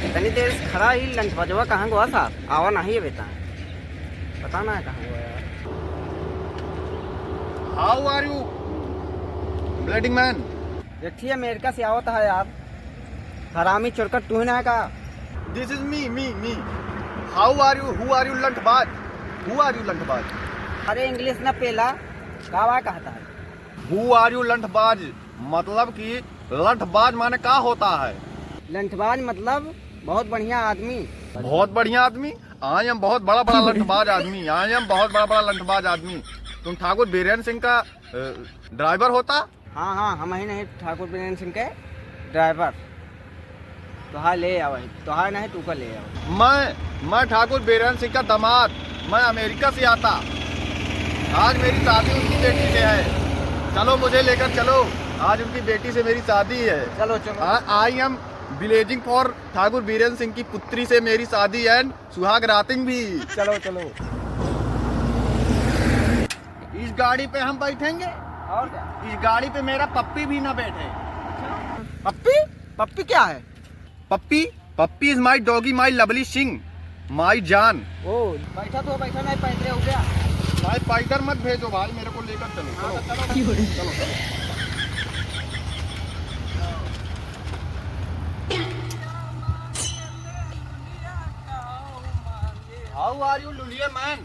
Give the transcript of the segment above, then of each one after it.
इतनी देर से खड़ा ही लंच बजवा कहाँ गया साहब? आवा नहीं है बेटा, पता ना है कहाँ गया यार। How are you bleeding man? देखिए अमेरिका से आवत है यार, हरामी चोरकर तू ही ना है का? This is me. How are you? Who are you लंठबाज? हु आर यू लंठबाज? अरे इंग्लिश ना पेला कावा कहता है। हु आर यू लंठबाज मतलब कि लंठबाज माने का होता है? लंठबाज मतलब बहुत बढ़िया आदमी। बहुत बढ़िया आदमी? आई एम बहुत बड़ा बड़ा लंठबाज आदमी। आई एम बहुत बड़ा बड़ा लंठबाज आदमी। तुम ठाकुर बीरेन्द्र सिंह का ड्राइवर होता? हाँ हाँ, हम ही नहीं ठाकुर बीरेन्द्र सिंह के ड्राइवर। तुहार ले आओ, तुहार नहीं तू का ले आओ। मैं ठाकुर बीरेन्द्र सिंह का दामाद। मैं अमेरिका से आता। आज मेरी शादी उनकी बेटी से है। चलो मुझे लेकर चलो, आज उनकी बेटी से मेरी शादी है। चलो चलो। I am villaging for Thakur Birendra Singh की पुत्री से मेरी शादी एंड सुहाग रातिंग भी। चलो चलो। इस गाड़ी पे हम बैठेंगे और क्या? इस गाड़ी पे मेरा पप्पी भी ना बैठे। पप्पी? पप्पी क्या है? Puppy is my doggy, my lovely सिंह, माई जान। ओ बैठा तो बैठा नहीं, पैदरे हो गया। भाई पाइडर मत भेजो भाई, मेरे को लेकर चलो। चलो। हाउ आर यू लुलिया मैन?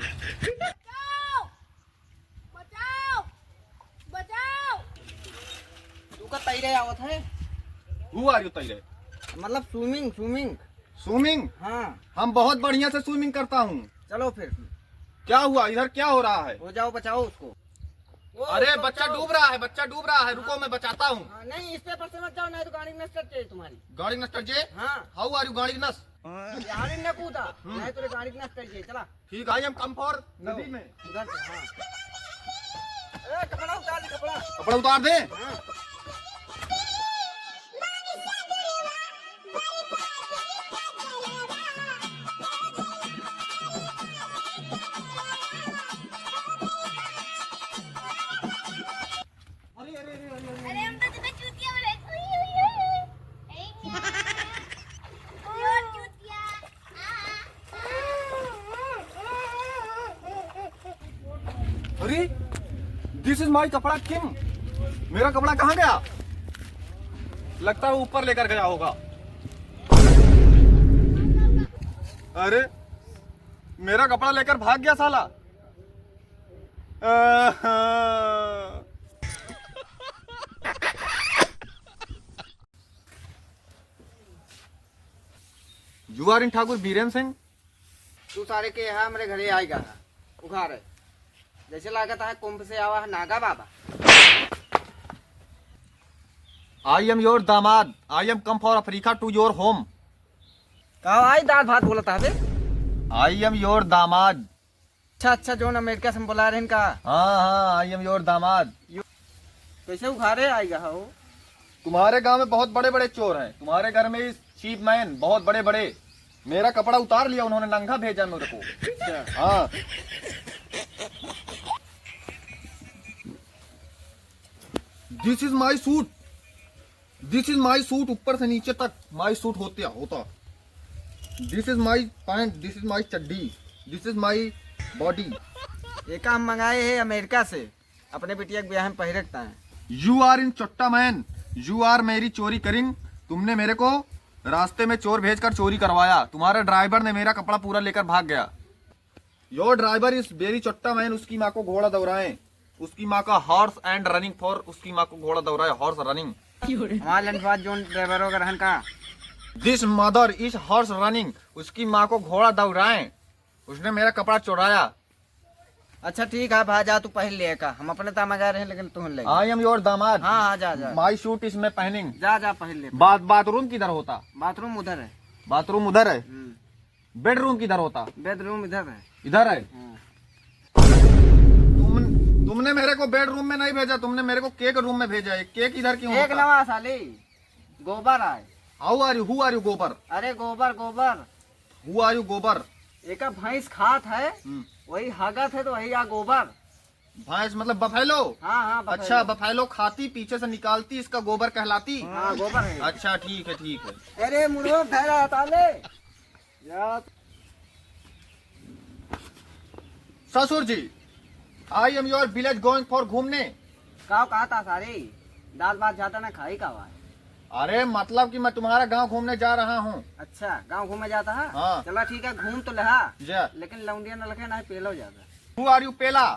बचाओ! तू का तैरे आवत है? हु आर यू तैरे? मतलब स्विमिंग। स्विमिंग? हाँ हम बहुत बढ़िया से स्विमिंग करता हूँ। चलो फिर। क्या हुआ? इधर क्या हो रहा है? हो जाओ, बचाओ उसको। अरे उसको बच्चा बचाओ। डूब रहा है, रुको मैं बचाता हूँ। हाँ, नहीं इस पेपर से मत जाओ, नहीं तो गाड़ी नष्ट कर चाहिए तुम्हारी। गाड़ी नस्टर जे? हाँ हाउ आर यू गाड़ी नस? यार न कूदा, नहीं तो गाड़ी नष्ट कर चाहिए। चला ठीक है, हम कम फॉर नदी में। उधर से। हाँ ए, कपड़ा उतार दे, कपड़ा। कपड़ा उतार दे। हाँ। अरे हम तो तुम्हें चूतिया बोले। और चूतिया। अरे दिस इज माई कपड़ा किम। मेरा कपड़ा कहाँ गया? लगता है वो ऊपर लेकर गया होगा। अरे मेरा कपड़ा लेकर भाग गया साला। You are in Thakur Birendra Singh? तू सारे के यहाँ मेरे घरे आएगा उखाड़, जैसे लागत है कुंभ से आवा है नागा बाबा। आई एम योर दामाद। I am come for Africa to your home. कहा आई दाल भात बोलता है बे? आई एम योर दामाद। अच्छा जो अमेरिका से हम बुला रहे हैं इनका। हाँ आई एम योर दामाद। कैसे उखाड़े आएगा हो? तुम्हारे गांव में बहुत बड़े बड़े चोर हैं। तुम्हारे घर में चीप मैन बहुत बड़े बड़े। मेरा कपड़ा उतार लिया उन्होंने, नंगा भेजा मेरे को। अच्छा हाँ this is my suit. This is my suit, ऊपर से नीचे तक माई सूट होता। This is my pant, this is my चड्डी, दिस इज माई बॉडी। एक हम मंगाए हैं अमेरिका से, अपने बिटिया के ब्याह में पहन रखता है। यू आर इन चोट्टा मैन। यू आर मेरी चोरी करिंग। तुमने मेरे को रास्ते में चोर भेजकर चोरी करवाया। तुम्हारा ड्राइवर ने मेरा कपड़ा पूरा लेकर भाग गया। योर ड्राइवर इज वेरी चोट्टा मैन। उसकी माँ को घोड़ा दौड़ाए। उसकी माँ का हॉर्स एंड रनिंग फॉर। उसकी माँ को घोड़ा दौड़ाए, हॉर्स रनिंग। हमारे लंचबाज जोन ड्राइवरों का रहन का। This mother is horse running. उसकी माँ को घोड़ा दौड़ाए। उसने मेरा कपड़ा चुराया। अच्छा ठीक है भाई, जा तू पहन ले का, हम अपने तामा जा रहे हैं लेकिन तू ले। आई एम योर दामाद। हाँ हाँ जा माई सूट इसमें पहनिंग। जा पहन ले। बाथरूम किधर होता? बाथरूम उधर है। बाथरूम उधर है। बेडरूम किधर होता? बेडरूम इधर है। इधर है। तुमने मेरे को बेडरूम में नहीं भेजा, तुमने मेरे को केक रूम में भेजा है। केक इधर क्यों एक होता? नवा साली गोबर आए। How are you? Who are you Gobar? अरे गोबर। हु आर यू गोबर? एक भैंस खात है, वही हगत है तो वही आ गोबर। भैंस मतलब बफेलो। हाँ हाँ बफेलो। अच्छा, बफेलो खाती, पीछे से निकालती, इसका गोबर कहलाती। हाँ गोबर है। अच्छा ठीक है ठीक है। अरे मुर्गो भैरा हटा ले यार। ससुर जी, I am your village going for घूमने। काव कहा था सारे दाल भात जाता ना खाई का है। अरे मतलब कि मैं तुम्हारा गांव घूमने जा रहा हूँ। अच्छा गांव घूमे जाता है। हाँ। चला ठीक है घूम तो लहा, जा। लेकिन लौंडिया न लखे ना पेलो जाता। हु आर यू पेला?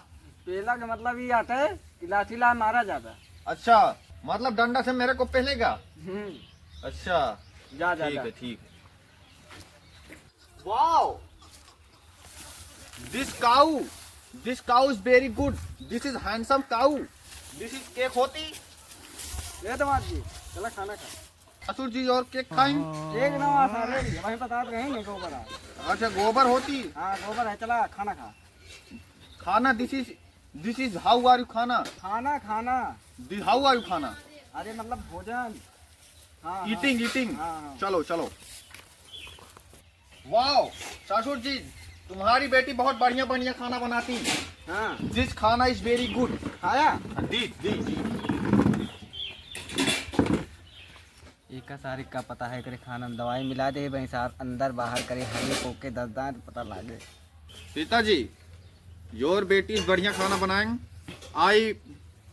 पेला का मतलब ये आता है कि लाठी ला मारा जाता। अच्छा, मतलब डंडा से मेरे को पहलेगा। हम्म। अच्छा जा जा ठीक जा। है ठीक है। Wow, this cow is very good, this is handsome cow, this is cake होती। ये तो बात जी, चला खाना खा। ससुर जी और केक खाएंगे। एक ना सारे वही बता रहे हैं गोबर है। अच्छा गोबर होती। हाँ गोबर है, चला खाना खा। खाना this is how are you खाना। खाना खाना हाउ आर यू खाना। अरे मतलब भोजन। हाँ ईटिंग ईटिंग। हाँ, हाँ। चलो चलो। वाओ ससुर जी, तुम्हारी बेटी बहुत बढ़िया बढ़िया खाना बनाती। हाँ दिस खाना इज वेरी गुड। खाया दी दी दी। एक का सारी का पता है करे खाना में दवाई मिला दे भाई सार अंदर बाहर करे हरी पोके दस दांत पता लागे। पिताजी, योर बेटी इज बढ़िया खाना बनाएंगे। आई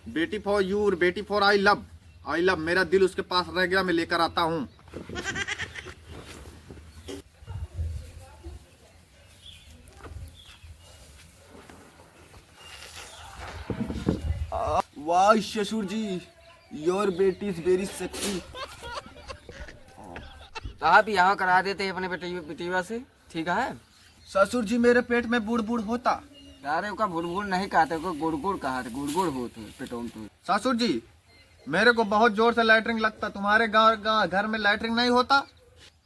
बेटी फॉर यू, बेटी फॉर आई लव मेरा दिल उसके पास रह गया, मैं लेकर आता हूँ। वाह ससुर जी, योर बेटी इज वेरी सेक्सी। साहब यहाँ करा देते हैं अपने बेटिया से, ठीक है। ससुर जी, मेरे पेट में बुड़ बुड़ होता। अरे उसका बुड़बुड़ नहीं कहते, उसको गुड़गुड़ कहा थे, गुड़गुड़ होते पेटों में। तो ससुर जी, मेरे को बहुत जोर से लैटरिन लगता, तुम्हारे गाँव घर में लैटरिन नहीं होता?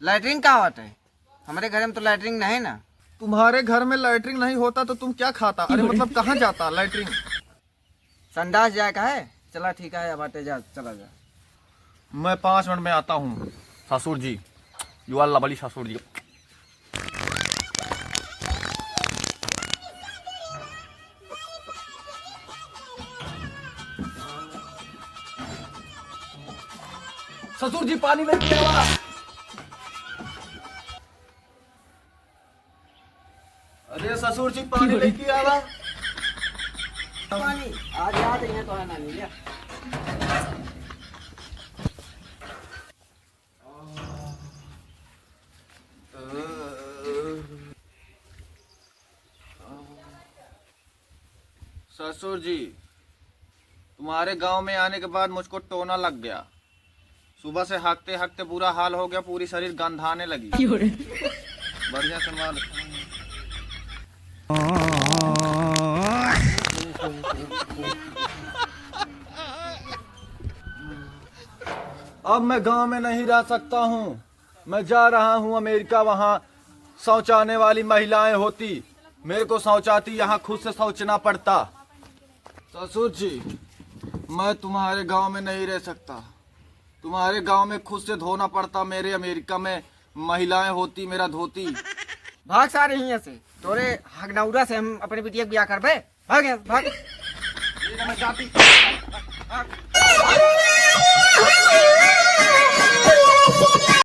लैटरिन का होता है? हमारे घर में तो लैटरिन नहीं ना। तुम्हारे घर में लैटरिन नहीं होता तो तुम क्या खाता? अरे मतलब कहाँ जाता लैटरिन? संडास जाए का है। चला ठीक है, अब आते जा, चला जा। मैं 5 मिनट में आता हूँ। ससुर जी, यू आर लवली ससुर जी। ससुर जी पानी लेके आवा। अरे ससुर जी पानी लेके आवा। पानी आज याद है तो है नानी लिया। ससुर जी, तुम्हारे गांव में आने के बाद मुझको टोना लग गया। सुबह से हाकते हाकते बुरा हाल हो गया, पूरी शरीर गंधाने लगी। बढ़िया सामान। अब मैं गांव में नहीं रह सकता हूँ, मैं जा रहा हूँ अमेरिका। वहाँ शौचाने वाली महिलाएं होती, मेरे को शौचाती, यहाँ खुद से शौचना पड़ता। ससुर जी, मैं तुम्हारे गांव में नहीं रह सकता, तुम्हारे गांव में खुद से धोना पड़ता, मेरे अमेरिका में महिलाएं होती मेरा धोती। भाग सारे यहाँ से, तोरे हगनौरा से हम अपने बिटिया का ब्याह करबे। भाग यहाँ, भाग। मैं जाती।